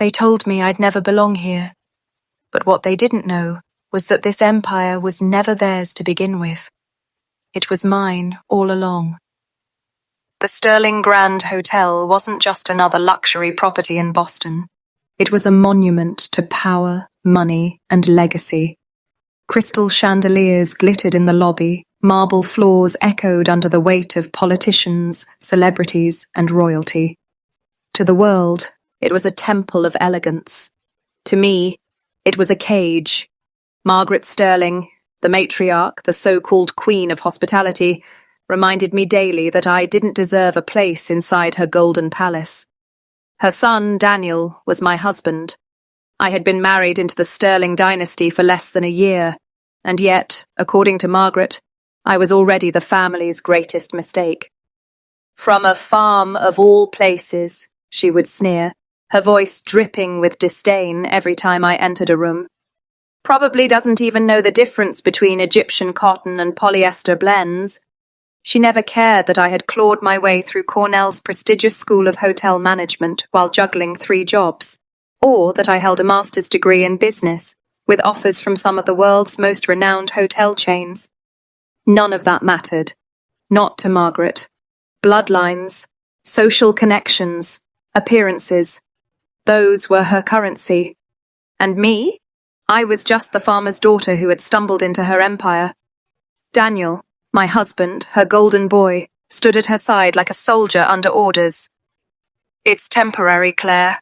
They told me I'd never belong here. But what they didn't know was that this empire was never theirs to begin with. It was mine all along. The Sterling Grand Hotel wasn't just another luxury property in Boston. It was a monument to power, money, and legacy. Crystal chandeliers glittered in the lobby, marble floors echoed under the weight of politicians, celebrities, and royalty. To the world, it was a temple of elegance. To me, it was a cage. Margaret Sterling, the matriarch, the so-called queen of hospitality, reminded me daily that I didn't deserve a place inside her golden palace. Her son, Daniel, was my husband. I had been married into the Sterling dynasty for less than a year, and yet, according to Margaret, I was already the family's greatest mistake. From a farm of all places, she would sneer, her voice dripping with disdain every time I entered a room. Probably doesn't even know the difference between Egyptian cotton and polyester blends. She never cared that I had clawed my way through Cornell's prestigious School of Hotel Management while juggling 3 jobs, or that I held a master's degree in business, with offers from some of the world's most renowned hotel chains. None of that mattered. Not to Margaret. Bloodlines, social connections, appearances. Those were her currency. And me? I was just the farmer's daughter who had stumbled into her empire. Daniel, my husband, her golden boy, stood at her side like a soldier under orders. "It's temporary, Claire,"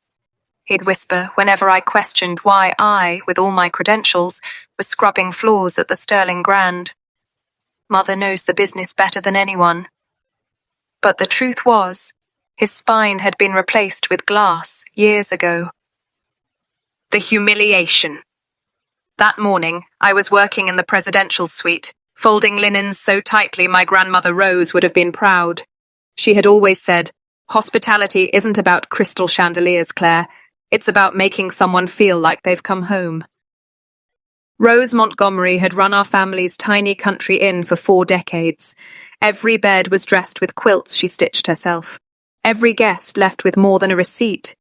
he'd whisper whenever I questioned why I, with all my credentials, was scrubbing floors at the Sterling Grand. Mother knows the business better than anyone. But the truth was, his spine had been replaced with glass years ago. The humiliation. That morning, I was working in the presidential suite, folding linens so tightly my grandmother Rose would have been proud. She had always said, "Hospitality isn't about crystal chandeliers, Claire. It's about making someone feel like they've come home." Rose Montgomery had run our family's tiny country inn for 4 decades. Every bed was dressed with quilts she stitched herself. Every guest left with more than a receipt.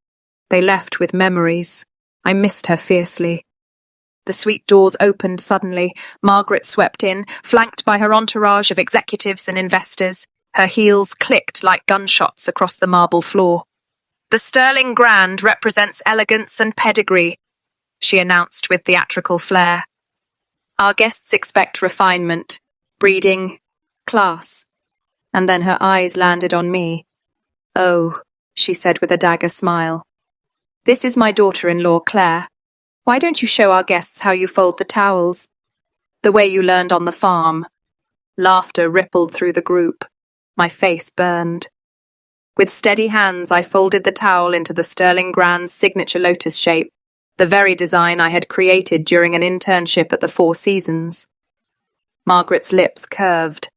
They left with memories. I missed her fiercely. The suite doors opened suddenly. Margaret swept in, flanked by her entourage of executives and investors. Her heels clicked like gunshots across the marble floor. "The Sterling Grand represents elegance and pedigree," she announced with theatrical flair. "Our guests expect refinement, breeding, class." And then her eyes landed on me. "Oh," she said with a dagger smile. "This is my daughter-in-law, Claire. Why don't you show our guests how you fold the towels? The way you learned on the farm." Laughter rippled through the group. My face burned. With steady hands, I folded the towel into the Sterling Grand's signature lotus shape, the very design I had created during an internship at the Four Seasons. Margaret's lips curved.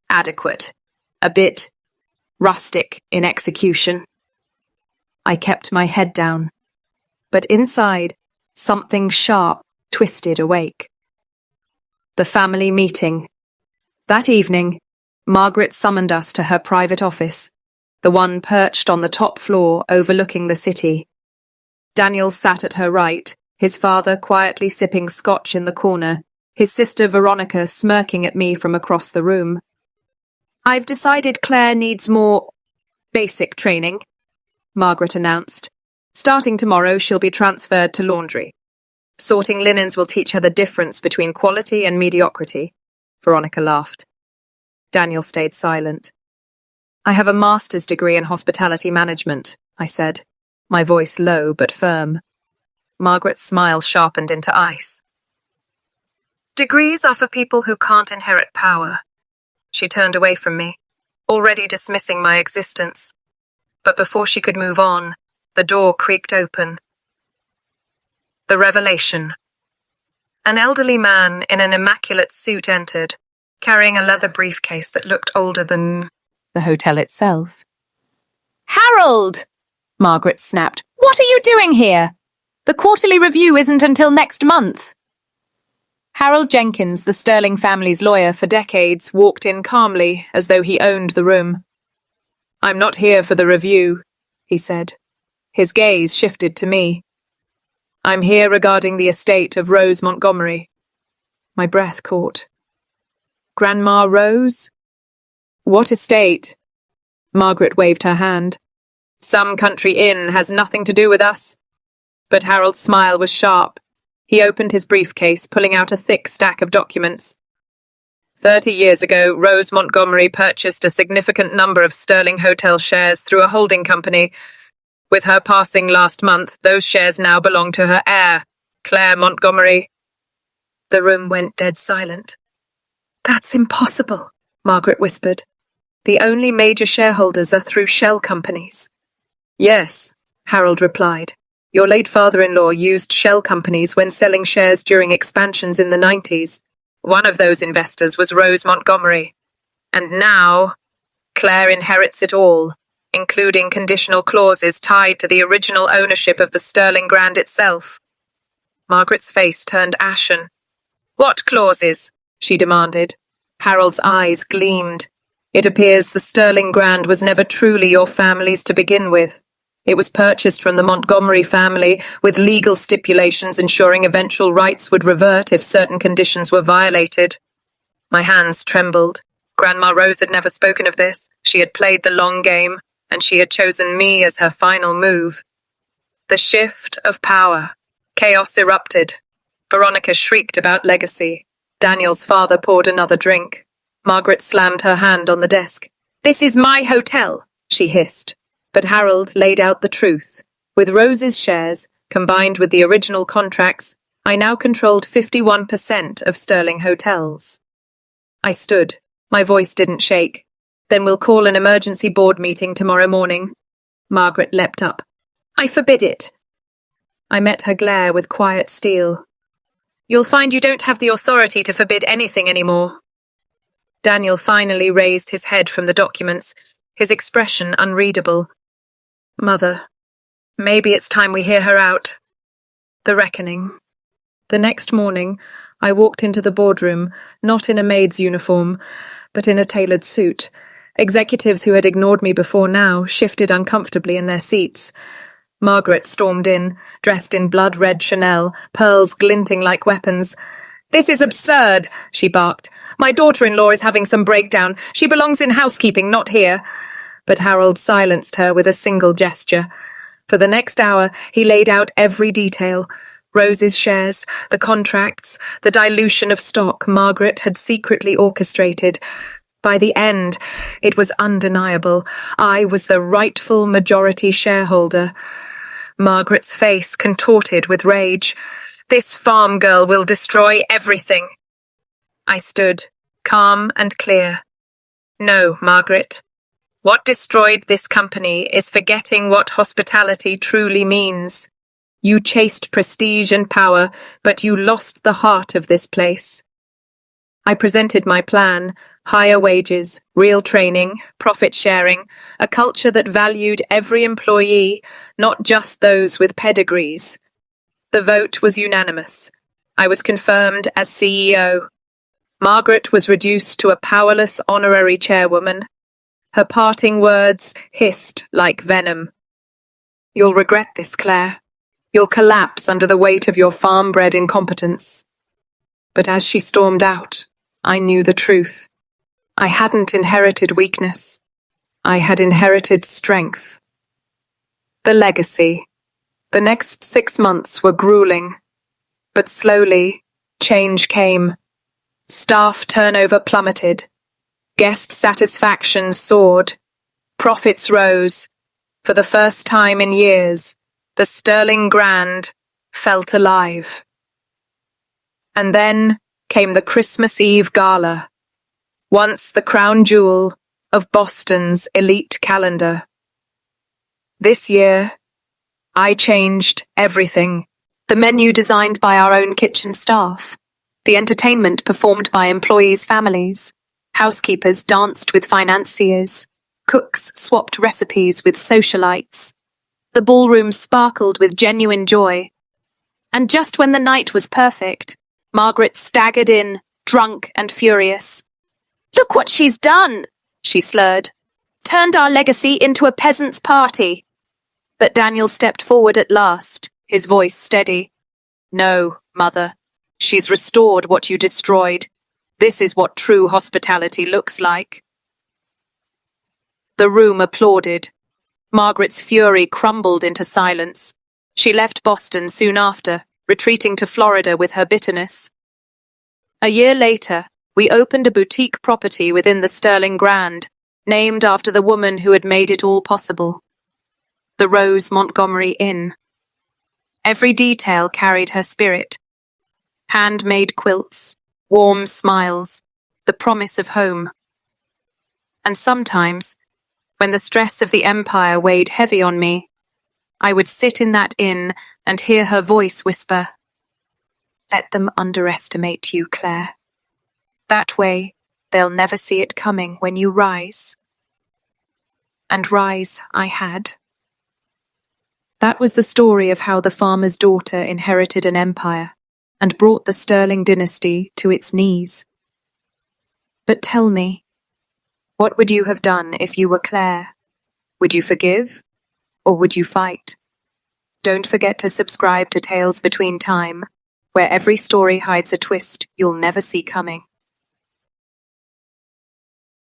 Adequate. A bit rustic in execution. I kept my head down. But inside, something sharp twisted awake. The family meeting. That evening, Margaret summoned us to her private office, the one perched on the top floor overlooking the city. Daniel sat at her right, his father quietly sipping scotch in the corner, his sister Veronica smirking at me from across the room. "I've decided Claire needs more basic training," Margaret announced. "Starting tomorrow, she'll be transferred to laundry. Sorting linens will teach her the difference between quality and mediocrity." Veronica laughed. Daniel stayed silent. "I have a master's degree in hospitality management," I said, my voice low but firm. Margaret's smile sharpened into ice. "Degrees are for people who can't inherit power." She turned away from me, already dismissing my existence. But before she could move on, the door creaked open. The revelation. An elderly man in an immaculate suit entered, carrying a leather briefcase that looked older than the hotel itself. "Harold!" Margaret snapped. "What are you doing here? The quarterly review isn't until next month." Harold Jenkins, the Sterling family's lawyer for decades, walked in calmly, as though he owned the room. "I'm not here for the review," he said. His gaze shifted to me. "I'm here regarding the estate of Rose Montgomery." My breath caught. "Grandma Rose? What estate?" Margaret waved her hand. "Some country inn has nothing to do with us." But Harold's smile was sharp. He opened his briefcase, pulling out a thick stack of documents. 30 years ago, Rose Montgomery purchased a significant number of Sterling Hotel shares through a holding company. With her passing last month, those shares now belong to her heir, Claire Montgomery. The room went dead silent. "That's impossible," Margaret whispered. "The only major shareholders are through shell companies." "Yes," Harold replied. "Your late father-in-law used shell companies when selling shares during expansions in the 90s. One of those investors was Rose Montgomery. And now, Claire inherits it all, including conditional clauses tied to the original ownership of the Sterling Grand itself." Margaret's face turned ashen. "What clauses?" she demanded. Harold's eyes gleamed. "It appears the Sterling Grand was never truly your family's to begin with. It was purchased from the Montgomery family, with legal stipulations ensuring eventual rights would revert if certain conditions were violated." My hands trembled. Grandma Rose had never spoken of this. She had played the long game, and she had chosen me as her final move. The shift of power. Chaos erupted. Veronica shrieked about legacy. Daniel's father poured another drink. Margaret slammed her hand on the desk. "This is my hotel," she hissed. But Harold laid out the truth. With Rose's shares, combined with the original contracts, I now controlled 51% of Sterling Hotels. I stood. My voice didn't shake. "Then we'll call an emergency board meeting tomorrow morning." Margaret leapt up. "I forbid it." I met her glare with quiet steel. "You'll find you don't have the authority to forbid anything anymore." Daniel finally raised his head from the documents, his expression unreadable. "Mother, maybe it's time we hear her out." The reckoning. The next morning, I walked into the boardroom, not in a maid's uniform, but in a tailored suit. Executives who had ignored me before now shifted uncomfortably in their seats. Margaret stormed in, dressed in blood-red Chanel, pearls glinting like weapons. "This is absurd," she barked. "My daughter-in-law is having some breakdown. She belongs in housekeeping, not here." But Harold silenced her with a single gesture. For the next hour, he laid out every detail. Rose's shares, the contracts, the dilution of stock Margaret had secretly orchestrated. By the end, it was undeniable. I was the rightful majority shareholder. Margaret's face contorted with rage. "This farm girl will destroy everything." I stood, calm and clear. "No, Margaret. What destroyed this company is forgetting what hospitality truly means. You chased prestige and power, but you lost the heart of this place." I presented my plan: higher wages, real training, profit sharing, a culture that valued every employee, not just those with pedigrees. The vote was unanimous. I was confirmed as CEO. Margaret was reduced to a powerless honorary chairwoman. Her parting words hissed like venom. "You'll regret this, Claire. You'll collapse under the weight of your farm-bred incompetence." But as she stormed out, I knew the truth. I hadn't inherited weakness. I had inherited strength. The legacy. The next 6 months were grueling. But slowly, change came. Staff turnover plummeted. Guest satisfaction soared. Profits rose. For the first time in years, the Sterling Grand felt alive. And then came the Christmas Eve Gala, once the crown jewel of Boston's elite calendar. This year, I changed everything. The menu designed by our own kitchen staff, the entertainment performed by employees' families, housekeepers danced with financiers, cooks swapped recipes with socialites. The ballroom sparkled with genuine joy. And just when the night was perfect, Margaret staggered in, drunk and furious. "Look what she's done," she slurred. "Turned our legacy into a peasant's party." But Daniel stepped forward at last, his voice steady. No, mother. She's restored what you destroyed. This is what true hospitality looks like. The room applauded. Margaret's fury crumbled into silence. She left Boston soon after, retreating to Florida with her bitterness. A year later, we opened a boutique property within the Sterling Grand, named after the woman who had made it all possible. The Rose Montgomery Inn. Every detail carried her spirit. Handmade quilts, warm smiles, the promise of home. And sometimes, when the stress of the empire weighed heavy on me, I would sit in that inn and hear her voice whisper, "Let them underestimate you, Claire. That way, they'll never see it coming when you rise." And rise I had. That was the story of how the farmer's daughter inherited an empire and brought the Sterling dynasty to its knees. But tell me, what would you have done if you were Claire? Would you forgive, or would you fight? Don't forget to subscribe to Tales Between Time, where every story hides a twist you'll never see coming.